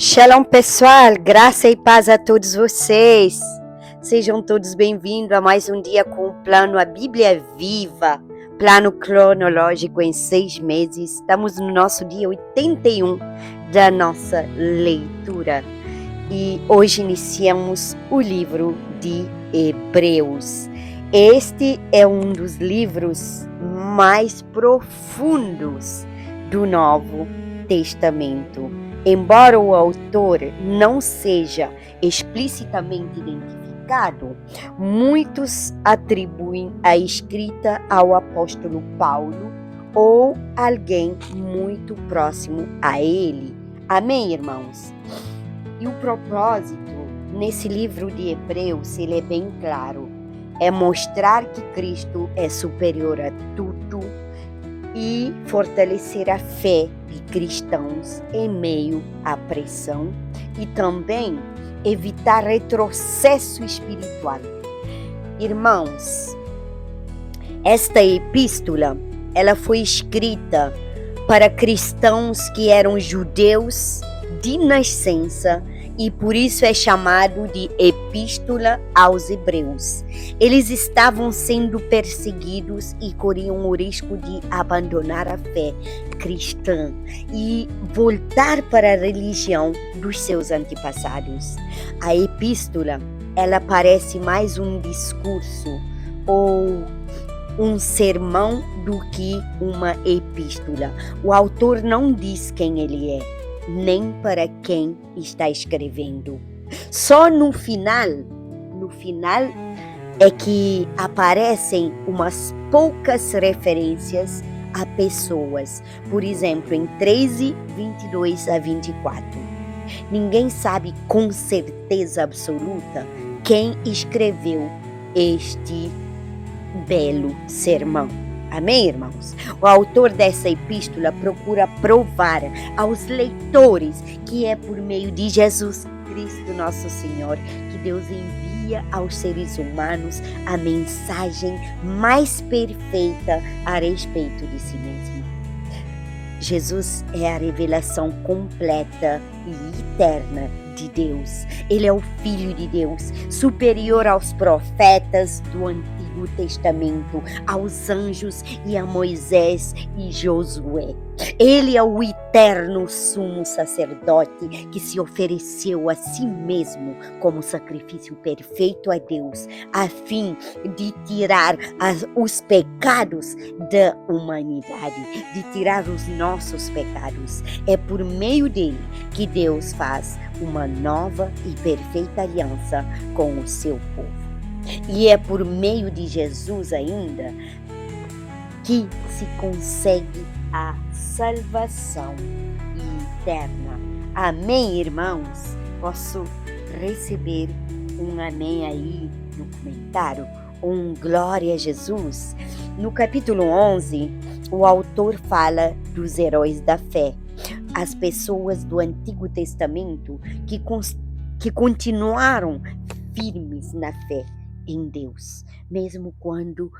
Shalom pessoal, graça e paz a todos vocês. Sejam todos bem-vindos a mais um dia com o plano A Bíblia Viva, plano cronológico em 6 meses. Estamos no nosso dia 81 da nossa leitura e hoje iniciamos o livro de Hebreus. Este é um dos livros mais profundos do Novo Testamento. Embora o autor não seja explicitamente identificado, muitos atribuem a escrita ao apóstolo Paulo ou alguém muito próximo a ele. Amém, irmãos? E o propósito nesse livro de Hebreus, ele é bem claro, é mostrar que Cristo é superior a tudo e fortalecer a fé de cristãos em meio à pressão e também evitar retrocesso espiritual. Irmãos, esta epístola, ela foi escrita para cristãos que eram judeus de nascença e por isso é chamado de Epístola aos Hebreus. Eles estavam sendo perseguidos e corriam o risco de abandonar a fé cristã e voltar para a religião dos seus antepassados. A epístola, ela parece mais um discurso ou um sermão do que uma epístola. O autor não diz quem ele é, nem para quem está escrevendo. Só no final é que aparecem umas poucas referências a pessoas. Por exemplo, em 13, 22 a 24. Ninguém sabe com certeza absoluta quem escreveu este belo sermão. Amém, irmãos? O autor dessa epístola procura provar aos leitores que é por meio de Jesus Cristo, nosso Senhor, que Deus envia aos seres humanos a mensagem mais perfeita a respeito de si mesmo. Jesus é a revelação completa e eterna de Deus. Ele é o Filho de Deus, superior aos profetas do Antigo Testamento, aos anjos e a Moisés e Josué. Ele é o eterno sumo sacerdote que se ofereceu a si mesmo como sacrifício perfeito a Deus, a fim de tirar os pecados da humanidade, de tirar os nossos pecados. É por meio dele que Deus faz uma nova e perfeita aliança com o seu povo. E é por meio de Jesus ainda que se consegue a salvação eterna. Amém, irmãos? Posso receber um amém aí no comentário? Um glória a Jesus? No capítulo 11, o autor fala dos heróis da fé, as pessoas do Antigo Testamento que continuaram firmes na fé em Deus, mesmo quando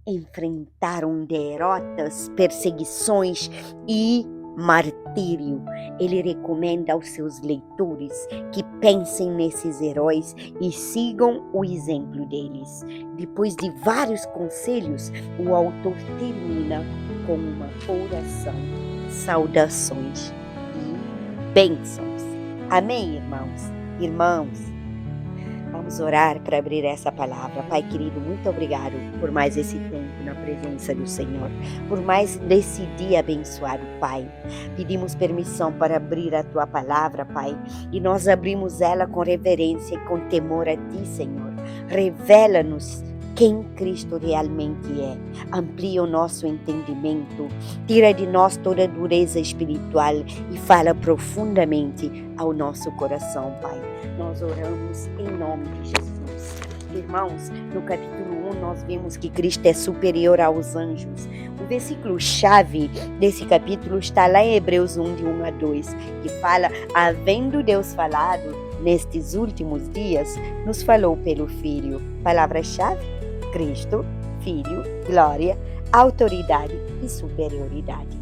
enfrentaram derrotas, perseguições e martírio. Ele recomenda aos seus leitores que pensem nesses heróis e sigam o exemplo deles. Depois de vários conselhos, o autor termina com uma oração, saudações e bênçãos. Amém, irmãos? Irmãos, vamos orar para abrir essa palavra. Pai querido, muito obrigado por mais esse tempo na presença do Senhor, por mais desse dia abençoado, Pai. Pedimos permissão para abrir a Tua palavra, Pai, e nós abrimos ela com reverência e com temor a Ti, Senhor. Revela-nos quem Cristo realmente é. Amplia o nosso entendimento, tira de nós toda dureza espiritual e fala profundamente ao nosso coração, Pai. Nós oramos em nome de Jesus. Irmãos, no capítulo 1 nós vemos que Cristo é superior aos anjos. O versículo-chave desse capítulo está lá em Hebreus 1, de 1 a 2, que fala: havendo Deus falado nestes últimos dias, nos falou pelo Filho. Palavra-chave: Cristo, Filho, glória, autoridade e superioridade.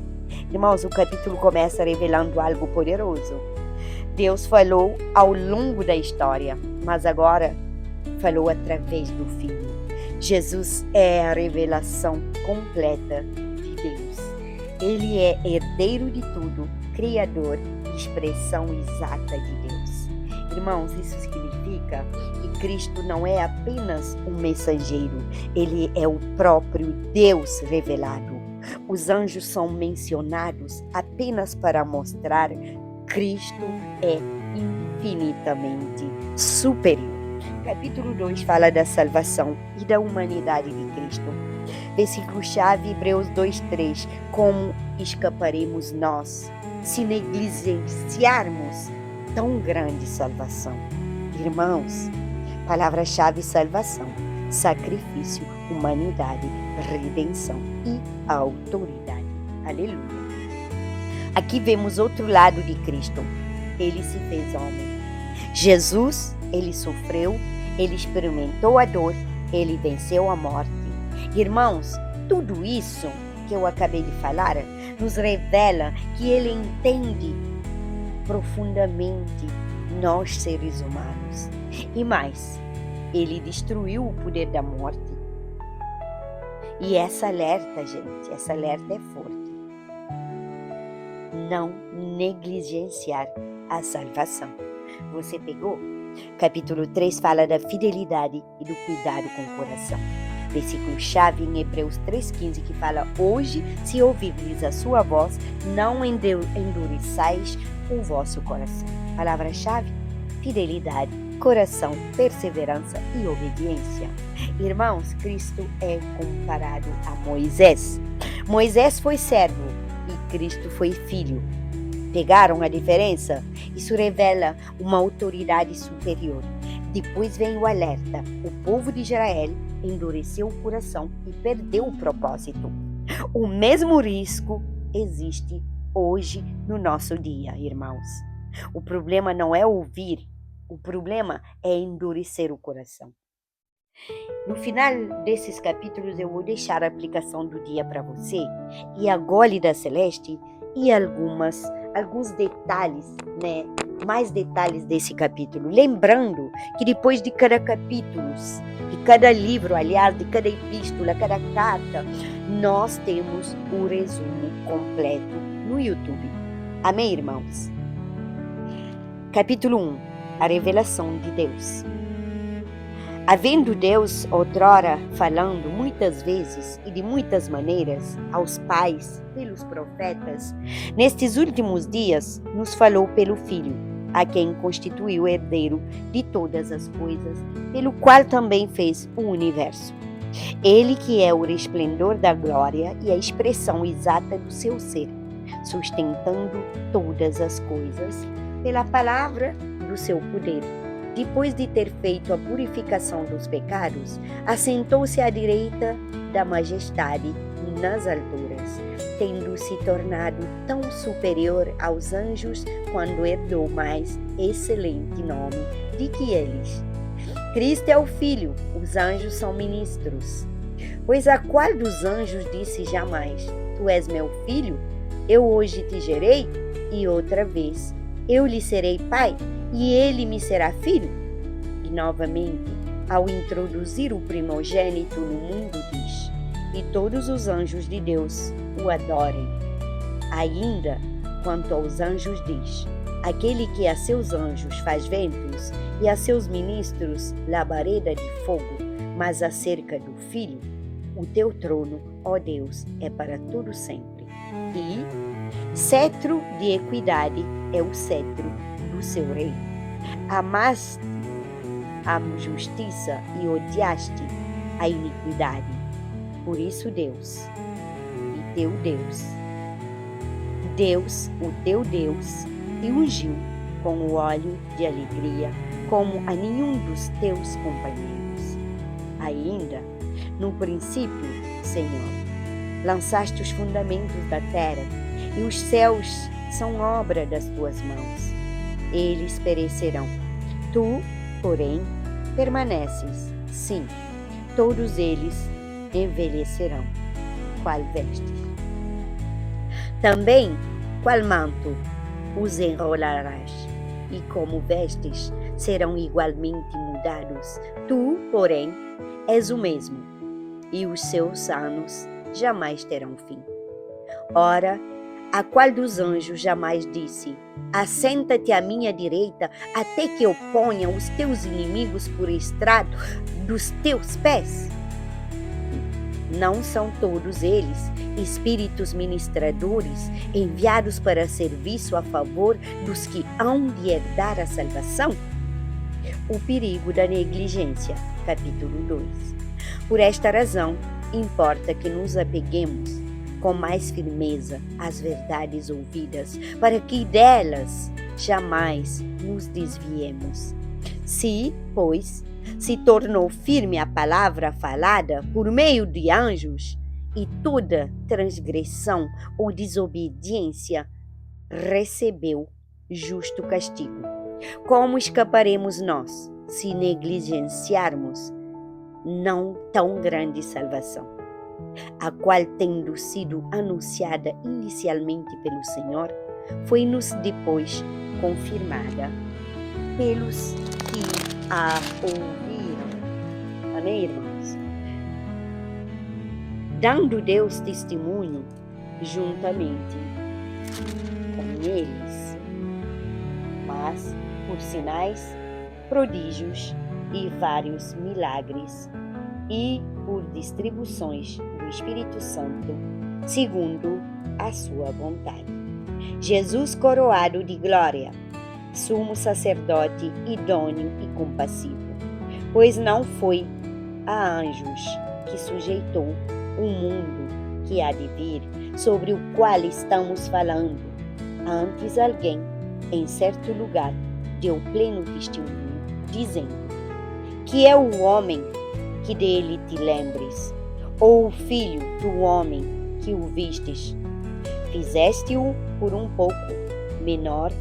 Irmãos, o capítulo começa revelando algo poderoso. Deus falou ao longo da história, mas agora falou através do Filho. Jesus é a revelação completa de Deus. Ele é herdeiro de tudo, criador e expressão exata de Deus. Irmãos, isso significa que Cristo não é apenas um mensageiro, ele é o próprio Deus revelado. Os anjos são mencionados apenas para mostrar Cristo é infinitamente superior. Capítulo 2 fala da salvação e da humanidade de Cristo. Versículo-chave, Hebreus 2:3. Como escaparemos nós se negligenciarmos tão grande salvação? Irmãos, palavra-chave: salvação, sacrifício, humanidade, redenção e autoridade. Aleluia. Aqui vemos outro lado de Cristo. Ele se fez homem. Jesus, ele sofreu, ele experimentou a dor, ele venceu a morte. Irmãos, tudo isso que eu acabei de falar nos revela que ele entende profundamente nós, seres humanos. E mais, ele destruiu o poder da morte. E essa alerta, gente, essa alerta é forte. Não negligenciar a salvação. Você pegou? Capítulo 3 fala da fidelidade e do cuidado com o coração. Versículo-chave em Hebreus 3,15 que fala: hoje, se ouvirdes a sua voz, não endureçais o vosso coração. Palavra-chave: fidelidade, coração, perseverança e obediência. Irmãos, Cristo é comparado a Moisés. Moisés foi servo e Cristo foi filho. Pegaram a diferença? Isso revela uma autoridade superior. Depois vem o alerta: o povo de Israel endureceu o coração e perdeu o propósito. O mesmo risco existe hoje no nosso dia, irmãos. O problema não é ouvir, o problema é endurecer o coração. No final desses capítulos eu vou deixar a aplicação do dia para você e a Gólida Celeste e alguns detalhes, mais detalhes desse capítulo. Lembrando que depois de cada capítulo, de cada livro, aliás, de cada epístola, cada carta, nós temos o resumo completo no YouTube. Amém, irmãos? Capítulo 1. A revelação de Deus. Havendo Deus outrora falando muitas vezes e de muitas maneiras aos pais pelos profetas, nestes últimos dias nos falou pelo Filho, a quem constituiu herdeiro de todas as coisas, pelo qual também fez o universo. Ele que é o resplendor da glória e a expressão exata do seu ser, sustentando todas as coisas pela palavra do seu poder. Depois de ter feito a purificação dos pecados, assentou-se à direita da majestade nas alturas, tendo se tornado tão superior aos anjos quando herdou mais excelente nome do que eles. Cristo é o Filho, os anjos são ministros. Pois a qual dos anjos disse jamais: Tu és meu filho, eu hoje te gerei? E outra vez: Eu lhe serei pai, e ele me será filho? E novamente, ao introduzir o primogênito no mundo, diz: E todos os anjos de Deus o adorem. Ainda, quanto aos anjos diz: Aquele que a seus anjos faz ventos e a seus ministros labareda de fogo. Mas acerca do Filho: O teu trono, ó Deus, é para todo sempre. E cetro de equidade é o cetro do seu reino. Amaste a justiça e odiaste a iniquidade. Por isso Deus, e teu Deus, o teu Deus, te ungiu com o óleo de alegria, como a nenhum dos teus companheiros. Ainda, no princípio, Senhor, lançaste os fundamentos da terra, e os céus são obra das tuas mãos. Eles perecerão. Tu, porém, permaneces. Sim, todos eles envelhecerão. Qual veste? Também, qual manto os enrolarás? e como vestes serão igualmente mudados. Tu, porém, és o mesmo, e os seus anos jamais terão fim. Ora, a qual dos anjos jamais disse: assenta-te à minha direita, até que eu ponha os teus inimigos por estrado dos teus pés? Não são todos eles espíritos ministradores enviados para serviço a favor dos que hão de herdar a salvação? O perigo da negligência, capítulo 2. Por esta razão, importa que nos apeguemos com mais firmeza às verdades ouvidas, para que delas jamais nos desviemos. Se, pois, se tornou firme a palavra falada por meio de anjos, e toda transgressão ou desobediência recebeu justo castigo. Como escaparemos nós se negligenciarmos não tão grande salvação, a qual, tendo sido anunciada inicialmente pelo Senhor, foi-nos depois confirmada pelos que a ouviram? Amém, irmãos? Dando Deus testemunho juntamente com eles, mas por sinais, prodígios e vários milagres, e por distribuições do Espírito Santo, segundo a sua vontade. Jesus coroado de glória, sumo sacerdote idôneo e compassivo, pois não foi a anjos que sujeitou o mundo que há de vir, sobre o qual estamos falando. Antes alguém, em certo lugar, deu pleno testemunho, dizendo: que é o homem que dele te lembres, ou o filho do homem que o vistes. Fizeste-o por um pouco menor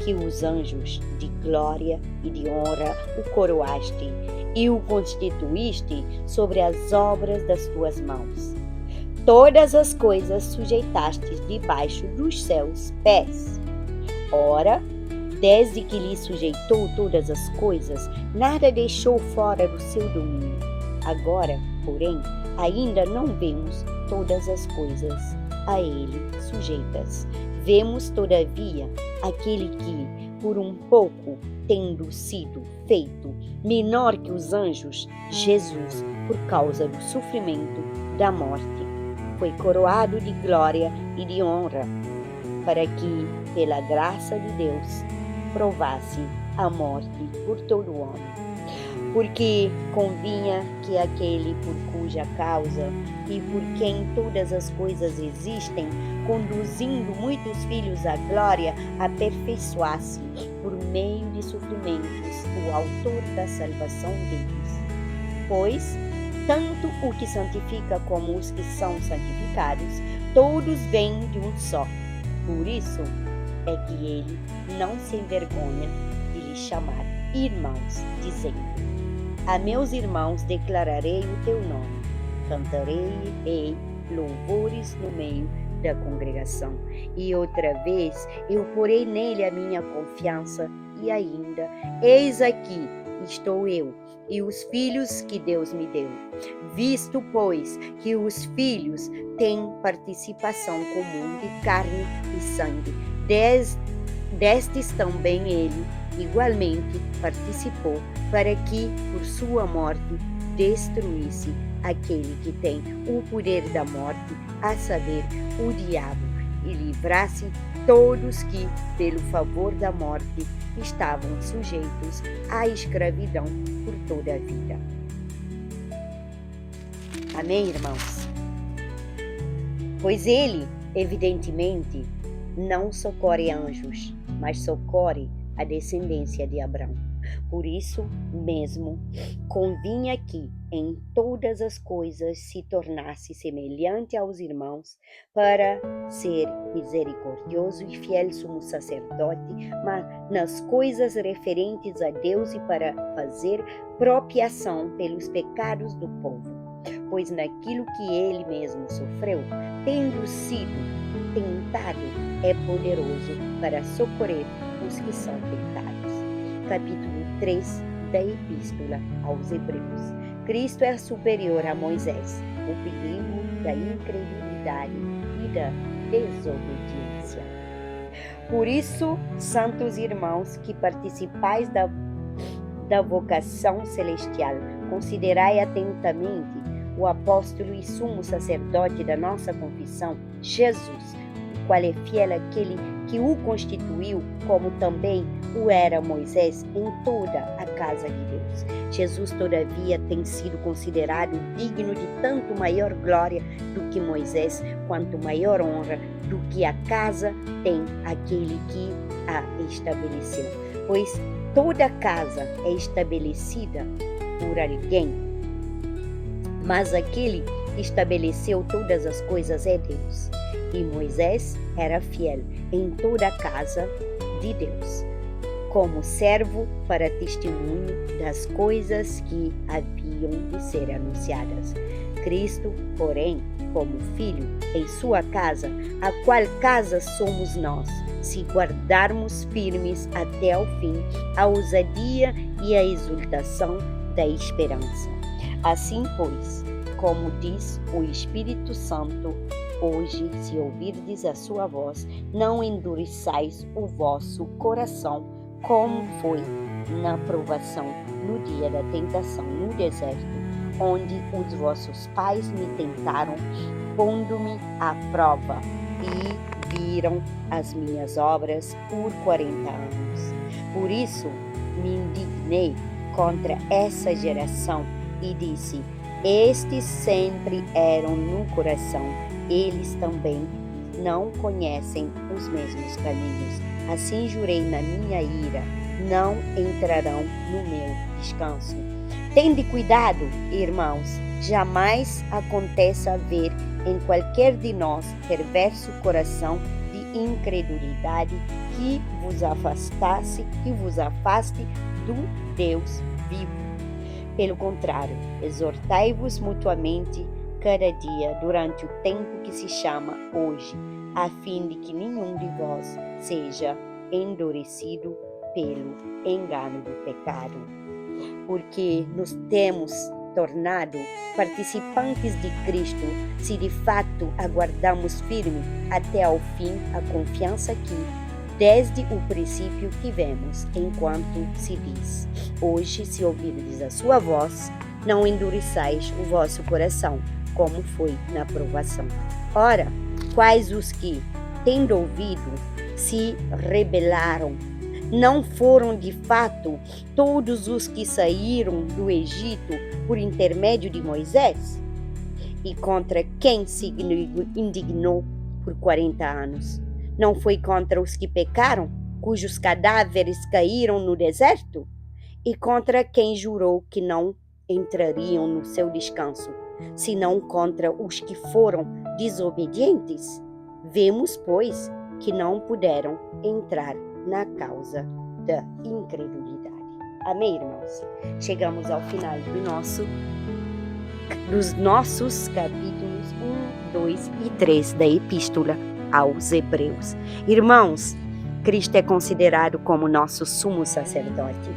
que os anjos, de glória e de honra o coroaste, e o constituíste sobre as obras das tuas mãos. Todas as coisas sujeitaste debaixo dos seus pés. Ora, desde que lhe sujeitou todas as coisas, nada deixou fora do seu domínio. Agora, porém, ainda não vemos todas as coisas a ele sujeitas. Vemos, todavia, aquele que, por um pouco, tendo sido feito menor que os anjos, Jesus, por causa do sofrimento da morte, foi coroado de glória e de honra, para que, pela graça de Deus, provasse a morte por todo o homem. Porque convinha que aquele por cuja causa e por quem todas as coisas existem, conduzindo muitos filhos à glória, aperfeiçoasse, por meio de sofrimentos, o autor da salvação deles. Pois, tanto o que santifica como os que são santificados, todos vêm de um só. Por isso é que ele não se envergonha de lhes chamar irmãos, dizendo: a meus irmãos declararei o teu nome, cantarei louvores no meio da congregação. E outra vez eu porei nele a minha confiança, e ainda, eis aqui estou eu e os filhos que Deus me deu. Visto, pois, que os filhos têm participação comum de carne e sangue, destes também ele igualmente participou, para que, por sua morte, destruísse aquele que tem o poder da morte, a saber, o diabo, e livrasse todos que, pelo favor da morte, estavam sujeitos à escravidão por toda a vida. Amém, irmãos? Pois ele, evidentemente, não socorre anjos, mas socorre a descendência de Abraão. Por isso mesmo, convinha que em todas as coisas se tornasse semelhante aos irmãos, para ser misericordioso e fiel sumo sacerdote, mas nas coisas referentes a Deus, e para fazer propiação pelos pecados do povo. Pois naquilo que ele mesmo sofreu, tendo sido tentado, é poderoso para socorrer os que são tentados. Capítulo 3 da Epístola aos Hebreus. Cristo é superior a Moisés, o perigo da incredulidade e da desobediência. Por isso, santos irmãos que participais da vocação celestial, considerai atentamente o apóstolo e sumo sacerdote da nossa confissão, Jesus, o qual é fiel àquele que o constituiu, como também o era Moisés em toda a casa de Deus. Jesus, todavia, tem sido considerado digno de tanto maior glória do que Moisés, quanto maior honra do que a casa tem aquele que a estabeleceu. Pois toda casa é estabelecida por alguém, mas aquele que estabeleceu todas as coisas é Deus. E Moisés era fiel em toda a casa de Deus, como servo para testemunho das coisas que haviam de ser anunciadas. Cristo, porém, como filho em sua casa, a qual casa somos nós, se guardarmos firmes até ao fim a ousadia e a exultação da esperança. Assim, pois, como diz o Espírito Santo, hoje, se ouvirdes a sua voz, não endureçais o vosso coração, como foi na provação no dia da tentação no deserto, onde os vossos pais me tentaram, pondo-me à prova, e viram as minhas obras por 40 anos. Por isso me indignei contra essa geração e disse: estes sempre eram no coração, eles também não conhecem os mesmos caminhos. Assim jurei na minha ira, não entrarão no meu descanso. Tende cuidado, irmãos, jamais aconteça haver em qualquer de nós perverso coração de incredulidade que vos afaste do Deus vivo. Pelo contrário, exortai-vos mutuamente cada dia durante o tempo que se chama hoje, a fim de que nenhum de vós seja endurecido pelo engano do pecado. Porque nos temos tornado participantes de Cristo, se de fato aguardamos firme até ao fim a confiança que desde o princípio tivemos, enquanto se diz: hoje, se ouvirdes a sua voz, não endureçais o vosso coração, como foi na provação. Ora, quais os que, tendo ouvido, se rebelaram? Não foram de fato todos os que saíram do Egito por intermédio de Moisés? E contra quem se indignou por 40 anos? Não foi contra os que pecaram, cujos cadáveres caíram no deserto? E contra quem jurou que não entrariam no seu descanso, senão contra os que foram desobedientes? Vemos, pois, que não puderam entrar na causa da incredulidade. Amém, irmãos? Chegamos ao final dos nossos capítulos 1, 2 e 3 da Epístola aos Hebreus. Irmãos, Cristo é considerado como nosso sumo sacerdote.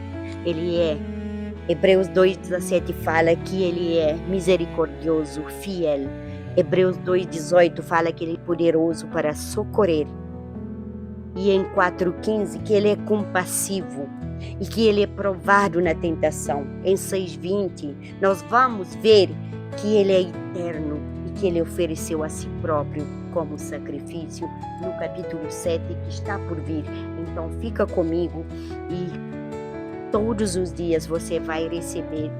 Hebreus 2,17 fala que ele é misericordioso, fiel. Hebreus 2,18 fala que ele é poderoso para socorrer. E em 4,15 que ele é compassivo e que ele é provado na tentação. Em 6,20 nós vamos ver que ele é eterno e que ele ofereceu a si próprio como sacrifício no capítulo 7 que está por vir. Então fica comigo e todos os dias você vai receber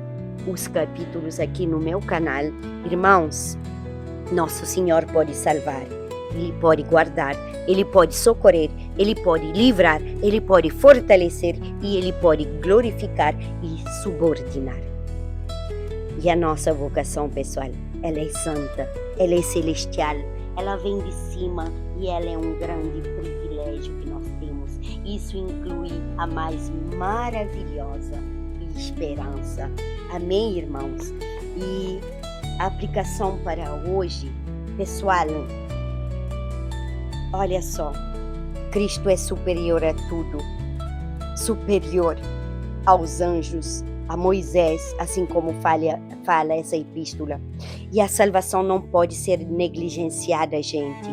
os capítulos aqui no meu canal. Irmãos, nosso Senhor pode salvar, Ele pode guardar, Ele pode socorrer, Ele pode livrar, Ele pode fortalecer e Ele pode glorificar e subordinar. E a nossa vocação, pessoal, ela é santa, ela é celestial, ela vem de cima e ela é um grande privilégio que nós temos. Isso inclui a mais maravilhosa esperança. Amém, irmãos? E a aplicação para hoje, pessoal, olha só, Cristo é superior a tudo. superior aos anjos, a Moisés, assim como fala essa epístola. E a salvação não pode ser negligenciada, gente.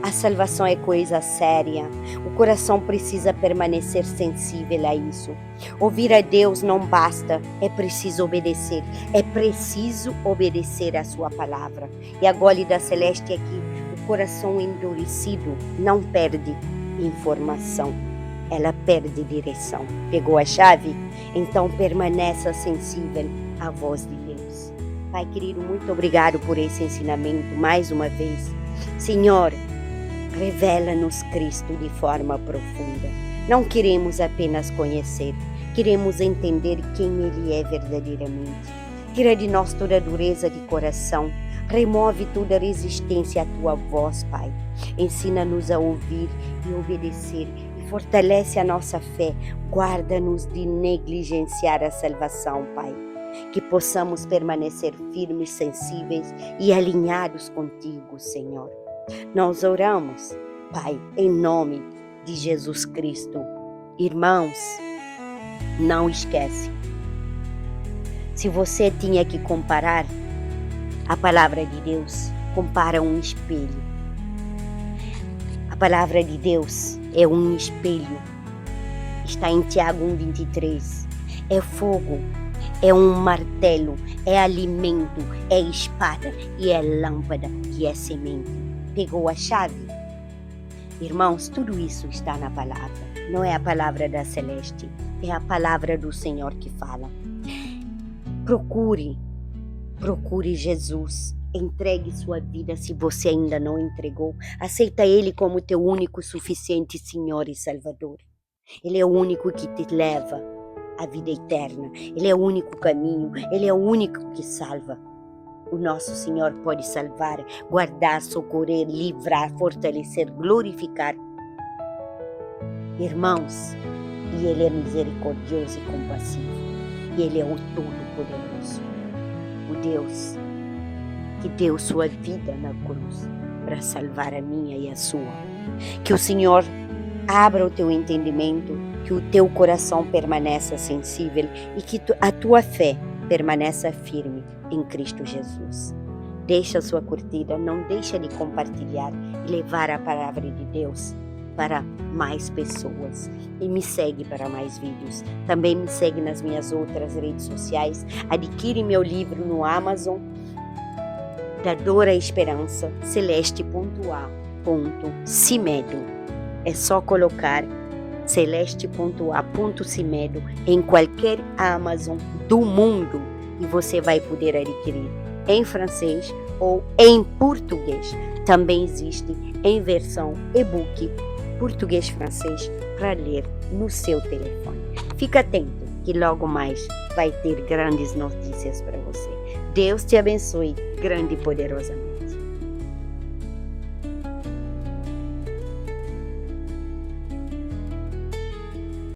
A salvação é coisa séria. O coração precisa permanecer sensível a isso. Ouvir a Deus não basta, é preciso obedecer. É preciso obedecer a sua palavra. E a Gólida Celeste é que o coração endurecido não perde informação. Ela perde direção. Pegou a chave? Então permaneça sensível à voz de Deus. Pai querido, muito obrigado por esse ensinamento mais uma vez. Senhor, revela-nos Cristo de forma profunda. Não queremos apenas conhecer, queremos entender quem Ele é verdadeiramente. Tira de nós toda dureza de coração, remove toda resistência à Tua voz, Pai. Ensina-nos a ouvir e obedecer e fortalece a nossa fé. Guarda-nos de negligenciar a salvação, Pai. Que possamos permanecer firmes, sensíveis e alinhados contigo, Senhor. Nós oramos, Pai, em nome de Jesus Cristo. Irmãos, não esquece. Se você tinha que comparar a palavra de Deus, compara um espelho. A palavra de Deus é um espelho. Está em Tiago 1:23. É fogo, é um martelo, é alimento, é espada e é lâmpada e é semente. Pegou a chave? Irmãos, tudo isso está na palavra. Não é a palavra da Celeste, é a palavra do Senhor que fala. Procure Jesus. Entregue sua vida se você ainda não entregou. Aceita Ele como teu único, suficiente Senhor e Salvador. Ele é o único que te leva à vida eterna. Ele é o único caminho. Ele é o único que salva. O nosso Senhor pode salvar, guardar, socorrer, livrar, fortalecer, glorificar. Irmãos, e Ele é misericordioso e compassivo. E Ele é o Todo-Poderoso. O Deus que deu sua vida na cruz para salvar a minha e a sua. Que o Senhor abra o teu entendimento, que o teu coração permaneça sensível e que a tua fé permaneça firme em Cristo Jesus. Deixa a sua curtida, não deixa de compartilhar e levar a palavra de Deus para mais pessoas. E me segue para mais vídeos. Também me segue nas minhas outras redes sociais. Adquire meu livro no Amazon, Da Dor à Esperança, celeste.a.cimedo. É só colocar celeste.a.cimedo em qualquer Amazon do mundo e você vai poder adquirir em francês ou em português. Também existe em versão e-book português-francês para ler no seu telefone. Fica atento que logo mais vai ter grandes notícias para você. Deus te abençoe grande e poderosamente.